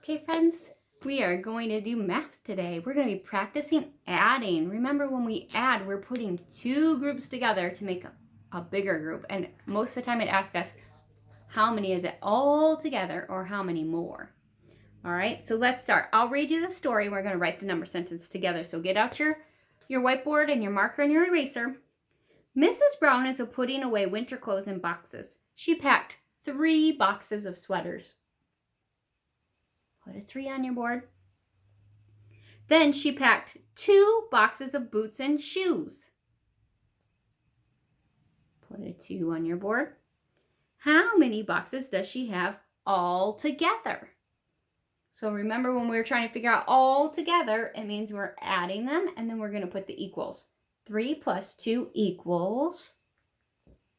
Okay, friends, we are going to do math today. We're going to be practicing adding. Remember, when we add, we're putting two groups together to make a bigger group. And most of the time it asks us, how many is it all together or how many more? All right, so let's start. I'll read you the story. We're going to write the number sentence together. So get out your whiteboard and your marker and your eraser. Mrs. Brown is putting away winter clothes in boxes. She packed 3 boxes of sweaters. Put a 3 on your board. Then she packed 2 boxes of boots and shoes. Put a 2 on your board. How many boxes does she have all together? So remember, when we were trying to figure out all together, it means we're adding them and then we're going to put the equals. 3 plus 2 equals,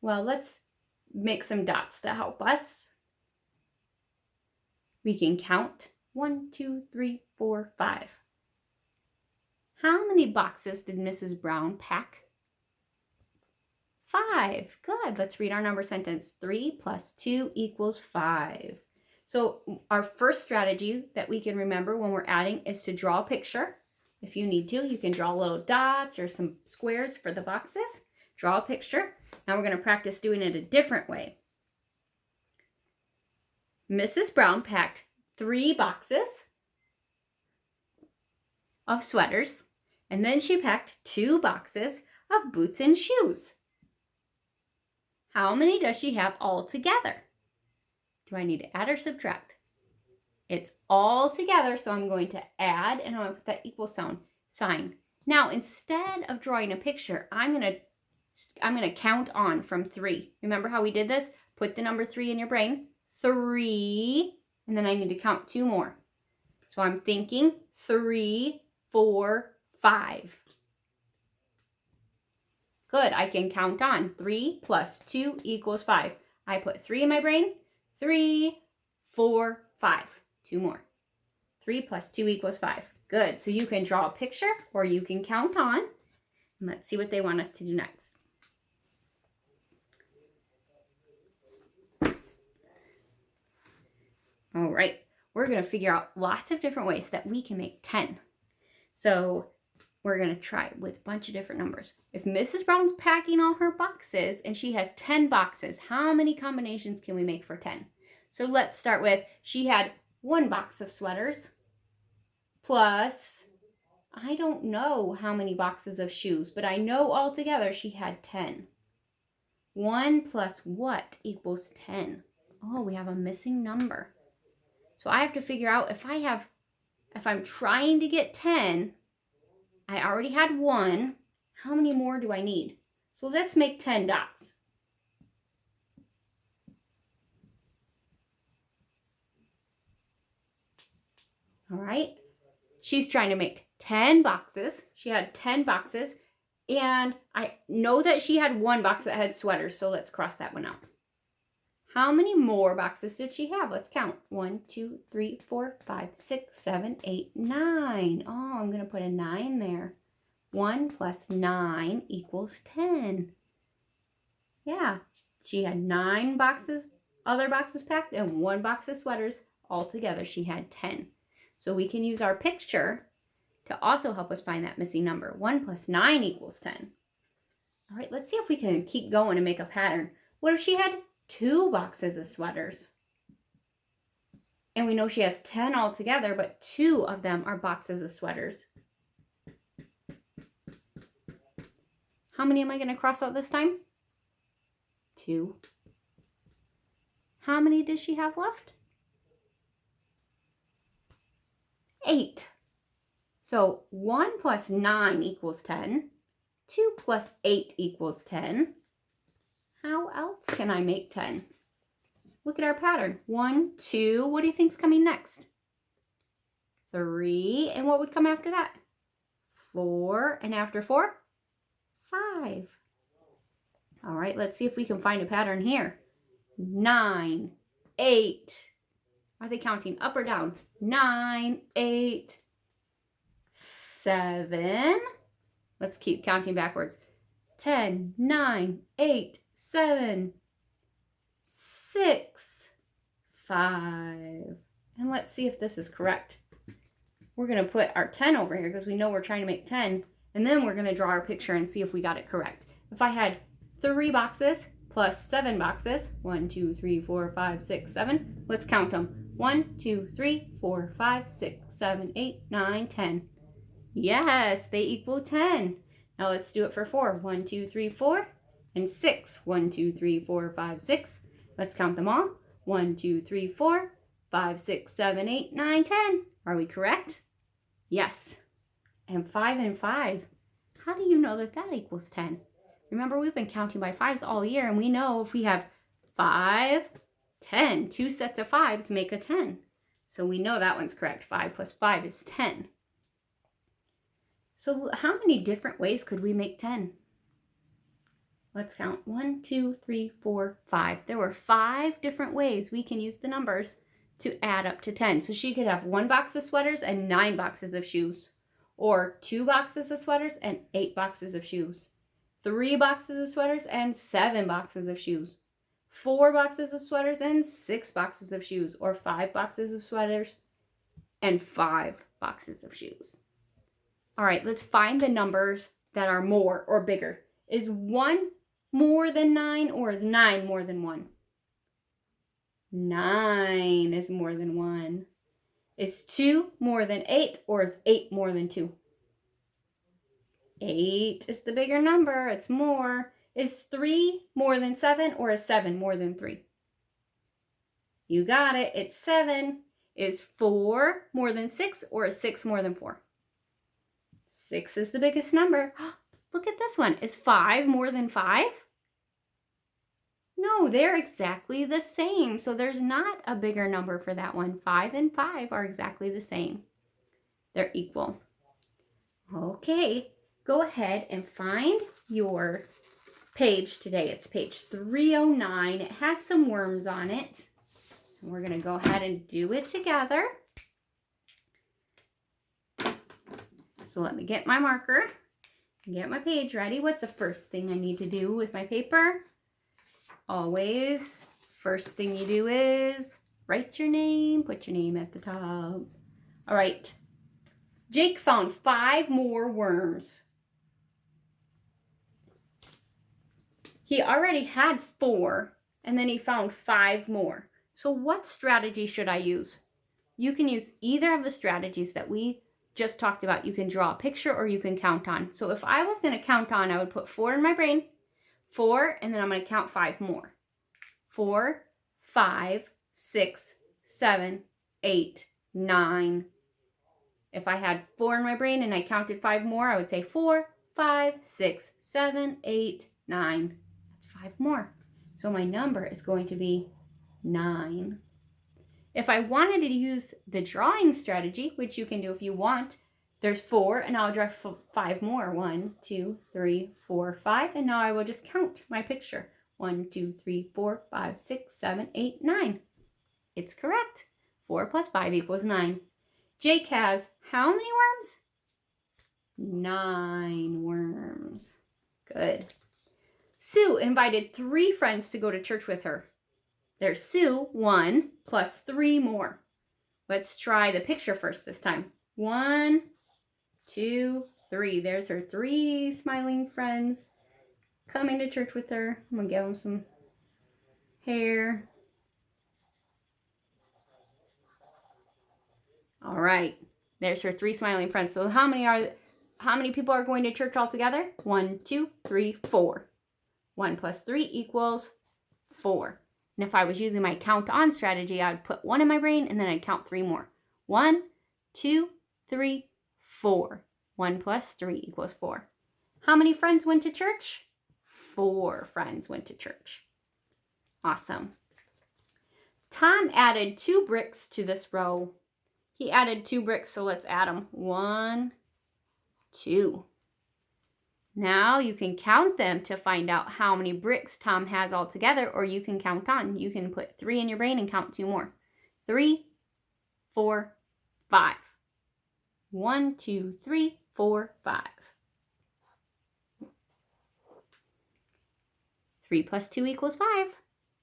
well, let's make some dots to help us. We can count 1, 2, 3, 4, 5. How many boxes did Mrs. Brown pack? 5. Good. Let's read our number sentence. 3 plus 2 equals 5. So our first strategy that we can remember when we're adding is to draw a picture. If you need to, you can draw little dots or some squares for the boxes. Draw a picture. Now we're going to practice doing it a different way. Mrs. Brown packed 3 boxes of sweaters, and then she packed 2 boxes of boots and shoes. How many does she have all together? Do I need to add or subtract? It's all together, so I'm going to add, and I'm going to put that equal sign. Now, instead of drawing a picture, I'm going to count on from 3. Remember how we did this? Put the number 3 in your brain. 3, and then I need to count 2 more. So I'm thinking 3, 4, 5. Good, I can count on. 3 plus 2 equals 5. I put 3 in my brain. 3, 4, 5. 2 more. 3 plus 2 equals 5. Good, so you can draw a picture or you can count on. And let's see what they want us to do next. All right, we're going to figure out lots of different ways that we can make 10. So we're going to try with a bunch of different numbers. If Mrs. Brown's packing all her boxes and she has 10 boxes, how many combinations can we make for 10? So let's start with, she had 1 box of sweaters plus, I don't know how many boxes of shoes, but I know altogether she had 10. 1 plus what equals 10? Oh, we have a missing number. So I have to figure out if I'm trying to get 10, I already had 1, how many more do I need? So let's make 10 dots. All right, she's trying to make 10 boxes. She had 10 boxes, and I know that she had 1 box that had sweaters, so let's cross that one out. How many more boxes did she have? Let's count. 1, 2, 3, 4, 5, 6, 7, 8, 9. Oh, I'm going to put a 9 there. 1 plus 9 equals 10. Yeah, she had 9 boxes, other boxes packed, and 1 box of sweaters. Altogether, she had 10. So we can use our picture to also help us find that missing number. 1 plus 9 equals 10. All right, let's see if we can keep going and make a pattern. What if she had 2 boxes of sweaters? And we know she has 10 altogether, but 2 of them are boxes of sweaters. How many am I going to cross out this time? 2. How many does she have left? 8. So 1 plus 9 equals 10. 2 plus 8 equals 10. How else can I make 10? Look at our pattern. 1, 2. What do you think's coming next? 3. And what would come after that? 4. And after 4? 5. All right, let's see if we can find a pattern here. 9, 8. Are they counting up or down? 9, 8, 7. Let's keep counting backwards. 10, 9, 8, 7, 6, 5. And let's see if this is correct. We're going to put our 10 over here because we know we're trying to make 10. And then we're going to draw our picture and see if we got it correct. If I had 3 boxes plus 7 boxes, 1, 2, 3, 4, 5, 6, 7. Let's count them. 1, 2, 3, 4, 5, 6, 7, 8, 9, 10. Yes, they equal 10. Now let's do it for 4. 1, 2, 3, 4, and 6. 1, 2, 3, 4, 5, 6. Let's count them all. 1, 2, 3, 4, 5, 6, 7, 8, 9, 10. Are we correct? Yes. And 5 and 5. How do you know that that equals 10? Remember, we've been counting by 5s all year, and we know if we have 5, 10, 2 sets of 5s make a 10. So we know that one's correct. 5 plus 5 is 10. So how many different ways could we make 10? Let's count. 1, 2, 3, 4, 5. There were 5 different ways we can use the numbers to add up to 10. So she could have 1 box of sweaters and 9 boxes of shoes. Or 2 boxes of sweaters and 8 boxes of shoes. 3 boxes of sweaters and 7 boxes of shoes. 4 boxes of sweaters and 6 boxes of shoes. Or 5 boxes of sweaters and 5 boxes of shoes. All right, let's find the numbers that are more or bigger. Is 1 more than 9 or is 9 more than 1? 9 is more than 1. Is 2 more than 8 or is 8 more than 2? 8 is the bigger number. It's more. Is 3 more than 7 or is 7 more than 3? You got it. It's 7. Is 4 more than 6 or is 6 more than 4? 6 is the biggest number. Look at this one. Is 5 more than 5? No, they're exactly the same. So there's not a bigger number for that one. 5 and 5 are exactly the same. They're equal. Okay, go ahead and find your page today. It's page 309. It has some worms on it. We're going to go ahead and do it together. So let me get my marker and get my page ready. What's the first thing I need to do with my paper? Always, first thing you do is write your name, put your name at the top. All right. Jake found 5 more worms. He already had 4, and then he found 5 more. So what strategy should I use? You can use either of the strategies that we just talked about. You can draw a picture or you can count on. So if I was going to count on, I would put 4 in my brain, 4, and then I'm going to count 5 more. 4, 5, 6, 7, 8, 9. If I had 4 in my brain and I counted 5 more, I would say 4, 5, 6, 7, 8, 9. That's 5 more. So my number is going to be 9. If I wanted to use the drawing strategy, which you can do if you want, there's 4 and I'll draw 5 more. 1, 2, 3, 4, 5. And now I will just count my picture. 1, 2, 3, 4, 5, 6, 7, 8, 9. It's correct. 4 plus 5 equals 9. Jake has how many worms? 9 worms. Good. Sue invited 3 friends to go to church with her. There's Sue, 1, plus 3 more. Let's try the picture first this time. 1, 2, 3. There's her 3 smiling friends coming to church with her. I'm going to give them some hair. All right. There's her 3 smiling friends. So how many people are going to church altogether? 1, 2, 3, 4. 1 plus 3 equals 4. And if I was using my count on strategy, I would put 1 in my brain and then I'd count 3 more. 1, 2, 3, 4. 1 plus 3 equals 4. How many friends went to church? 4 friends went to church. Awesome. Tom added 2 bricks to this row. He added 2 bricks, so let's add them. 1, 2. Now you can count them to find out how many bricks Tom has all together, or you can count on. You can put 3 in your brain and count 2 more. 3, 4, 5. 1, 2, 3, 4, 5. 3 plus 2 equals 5.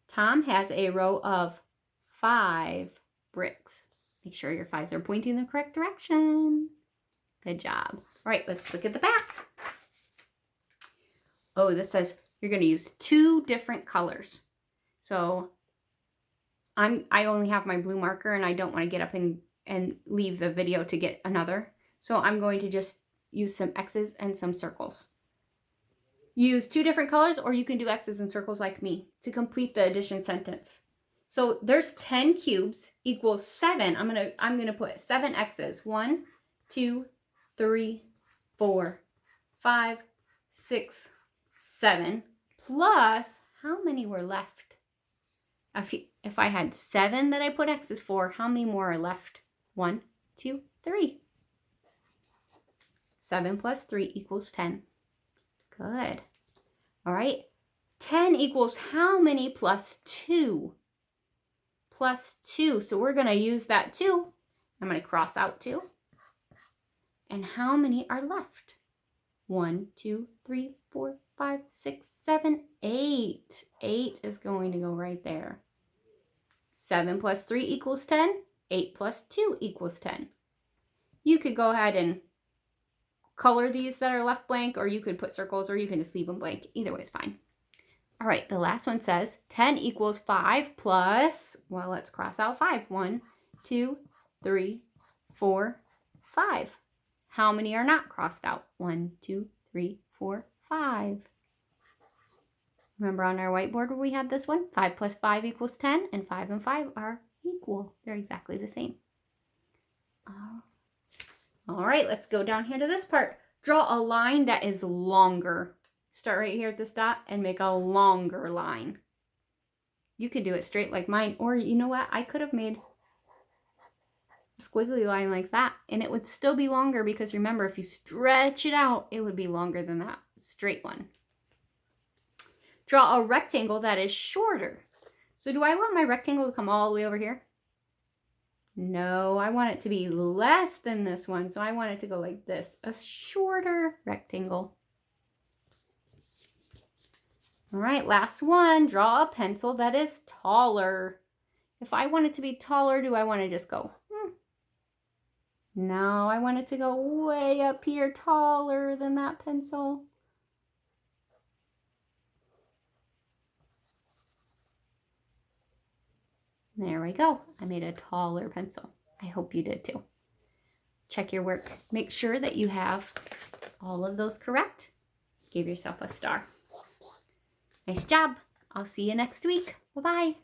Tom has a row of 5 bricks. Make sure your 5s are pointing the correct direction. Good job. All right, let's look at the back. Oh, this says you're going to use 2 different colors. So I only have my blue marker and I don't want to get up and leave the video to get another. So I'm going to just use some X's and some circles. Use 2 different colors, or you can do X's and circles like me to complete the addition sentence. So there's 10 cubes equals 7. I'm gonna put 7 X's. 1, 2, 3, 4, 5, 6, 7. Plus, how many were left? If I had 7 that I put X's for, how many more are left? 1, 2, 3. 7 plus 3 equals 10. Good. All right. 10 equals how many plus 2? Plus 2. So we're going to use that 2. I'm going to cross out 2. And how many are left? 1, 2, 3, 4, 5, 6, 7, 8. 8 is going to go right there. 7 plus 3 equals 10. 8 plus 2 equals 10. You could go ahead and color these that are left blank, or you could put circles, or you can just leave them blank. Either way is fine. All right, the last one says 10 equals 5 plus, well, let's cross out 5. 1, 2, 3, 4, 5. How many are not crossed out? 1, 2, 3, 4, 5. Remember on our whiteboard where we had this one? 5 plus 5 equals 10, and 5 and 5 are equal. They're exactly the same. All right, let's go down here to this part. Draw a line that is longer. Start right here at this dot and make a longer line. You could do it straight like mine, or you know what? I could have made a squiggly line like that, and it would still be longer because remember, if you stretch it out, it would be longer than that straight one. Draw a rectangle that is shorter. So do I want my rectangle to come all the way over here? No, I want it to be less than this one. So I want it to go like this, a shorter rectangle. All right, last one, draw a pencil that is taller. If I want it to be taller, do I want to just go? No, I want it to go way up here, taller than that pencil. There we go. I made a taller pencil. I hope you did too. Check your work. Make sure that you have all of those correct. Give yourself a star. Nice job. I'll see you next week. Bye-bye.